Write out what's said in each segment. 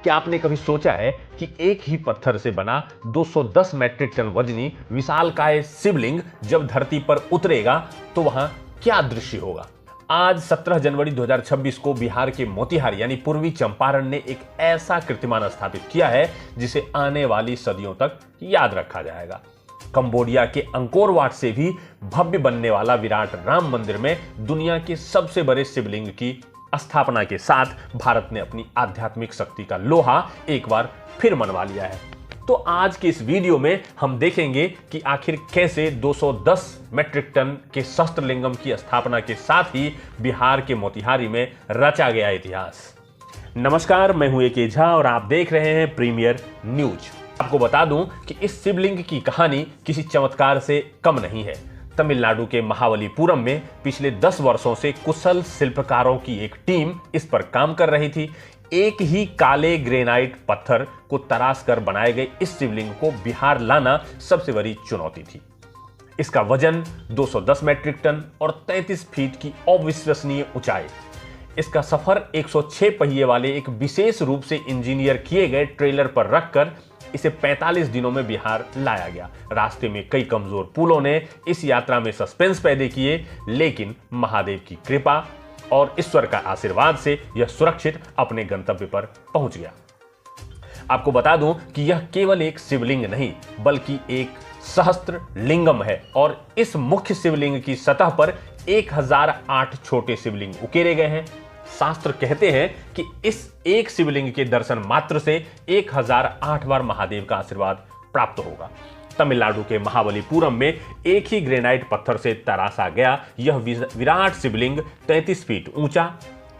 क्या आपने कभी सोचा है कि एक ही पत्थर से बना 210 मैट्रिक टन वजनी विशालकाय शिवलिंग जब धरती पर उतरेगा तो वहां क्या दृश्य होगा। आज 17 जनवरी 2026 को बिहार के मोतिहारी यानी पूर्वी चंपारण ने एक ऐसा कीर्तिमान स्थापित किया है जिसे आने वाली सदियों तक याद रखा जाएगा। कंबोडिया के अंकोर वाट से भी भव्य बनने वाला विराट राम मंदिर में दुनिया के सबसे बड़े शिवलिंग की स्थापना के साथ भारत ने अपनी आध्यात्मिक शक्ति का लोहा एक बार फिर मनवा लिया है। तो आज के इस वीडियो में हम देखेंगे कि आखिर कैसे 210 मैट्रिक टन के शस्त्रलिंगम की स्थापना के साथ ही बिहार के मोतिहारी में रचा गया इतिहास। नमस्कार, मैं हूं ए.के. झा और आप देख रहे हैं प्रीमियर न्यूज। आपको बता दूं कि इस शिवलिंग की कहानी किसी चमत्कार से कम नहीं है। तमिलनाडु के महाबलीपुरम में पिछले 10 वर्षों से कुशल शिल्पकारों की एक टीम इस पर काम कर रही थी। एक ही काले ग्रेनाइट पत्थर को तराश कर बनाए गए इस शिवलिंग को बिहार लाना सबसे बड़ी चुनौती थी। इसका वजन 210 मैट्रिक टन और 33 फीट की अविश्वसनीय ऊंचाई। इसका सफर 106 पहिए वाले एक विशेष रूप से इंजीनियर किए गए ट्रेलर पर रखकर इसे 45 दिनों में बिहार लाया गया। रास्ते में कई कमजोर पुलों ने इस यात्रा में सस्पेंस पैदा किए, लेकिन महादेव की कृपा और ईश्वर का आशीर्वाद से यह सुरक्षित अपने गंतव्य पर पहुंच गया। आपको बता दूं कि यह केवल एक शिवलिंग नहीं बल्कि एक सहस्त्र लिंगम है और इस मुख्य शिवलिंग की सतह पर 1008 छोटे शिवलिंग उकेरे गए हैं। शास्त्र कहते हैं कि इस एक शिवलिंग के दर्शन मात्र से 1008 बार महादेव का आशीर्वाद प्राप्त होगा। तमिलनाडु के महाबलीपुरम में एक ही ग्रेनाइट पत्थर से तराशा गया यह विराट शिवलिंग 33 फीट ऊंचा,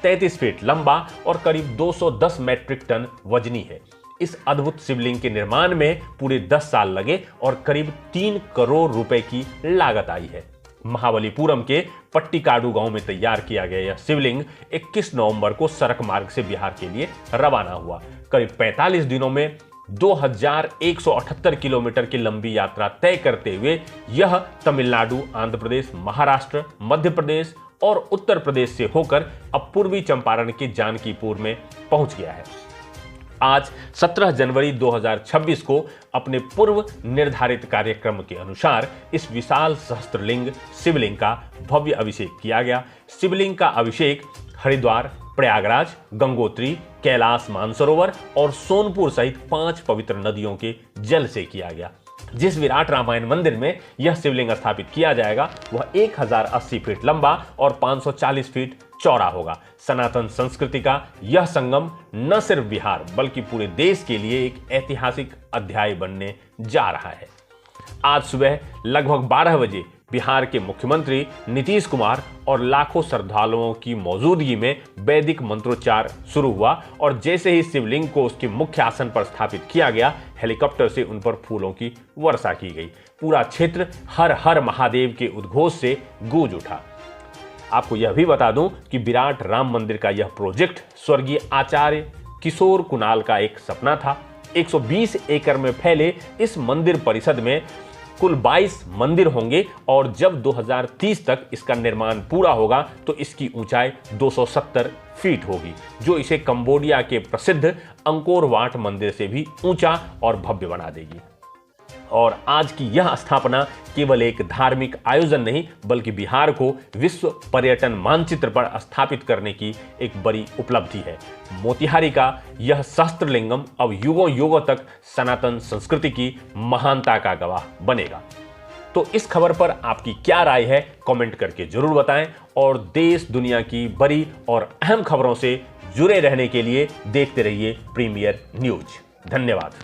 33 फीट लंबा और करीब 210 मैट्रिक टन वजनी है। इस अद्भुत शिवलिंग के निर्माण में पूरे 10 साल लगे और करीब 3 करोड़ रुपए की लागत आई है। महाबलीपुरम के पट्टिकाडु गांव में तैयार किया गया यह शिवलिंग 21 नवंबर को सड़क मार्ग से बिहार के लिए रवाना हुआ। करीब 45 दिनों में 2178 किलोमीटर की लंबी यात्रा तय करते हुए यह तमिलनाडु, आंध्र प्रदेश, महाराष्ट्र, मध्य प्रदेश और उत्तर प्रदेश से होकर अब पूर्वी चंपारण के जानकीपुर में पहुंच गया है। आज 17 जनवरी 2026 को अपने पूर्व निर्धारित कार्यक्रम के अनुसार इस विशाल सहस्त्रलिंग शिवलिंग का भव्य अभिषेक किया गया। शिवलिंग का अभिषेक हरिद्वार, प्रयागराज, गंगोत्री, कैलाश मानसरोवर और सोनपुर सहित 5 पवित्र नदियों के जल से किया गया। जिस विराट रामायण मंदिर में यह शिवलिंग स्थापित किया जाएगा वह 1080 फीट लंबा और 540 फीट चौड़ा होगा। सनातन संस्कृति का यह संगम न सिर्फ बिहार बल्कि पूरे देश के लिए एक ऐतिहासिक अध्याय बनने जा रहा है। आज सुबह लगभग 12 बजे बिहार के मुख्यमंत्री नीतीश कुमार और लाखों श्रद्धालुओं की मौजूदगी में वैदिक मंत्रोच्चार शुरू हुआ और जैसे ही शिवलिंग को उसके मुख्य आसन पर स्थापित किया गया, हेलीकॉप्टर से उन पर फूलों की वर्षा की गई। पूरा क्षेत्र हर हर महादेव के उद्घोष से गूंज उठा। आपको यह भी बता दूं कि विराट राम मंदिर का यह प्रोजेक्ट स्वर्गीय आचार्य किशोर कुणाल का एक सपना था। 120 एकड़ में फैले इस मंदिर परिसर में कुल 22 मंदिर होंगे और जब 2030 तक इसका निर्माण पूरा होगा तो इसकी ऊंचाई 270 फीट होगी, जो इसे कंबोडिया के प्रसिद्ध अंकोर वाट मंदिर से भी ऊंचा और भव्य बना देगी। और आज की यह स्थापना केवल एक धार्मिक आयोजन नहीं बल्कि बिहार को विश्व पर्यटन मानचित्र पर स्थापित करने की एक बड़ी उपलब्धि है। मोतिहारी का यह सहस्त्रलिंगम अब युगों युगों तक सनातन संस्कृति की महानता का गवाह बनेगा। तो इस खबर पर आपकी क्या राय है कमेंट करके जरूर बताएं और देश दुनिया की बड़ी और अहम खबरों से जुड़े रहने के लिए देखते रहिए प्रीमियर न्यूज। धन्यवाद।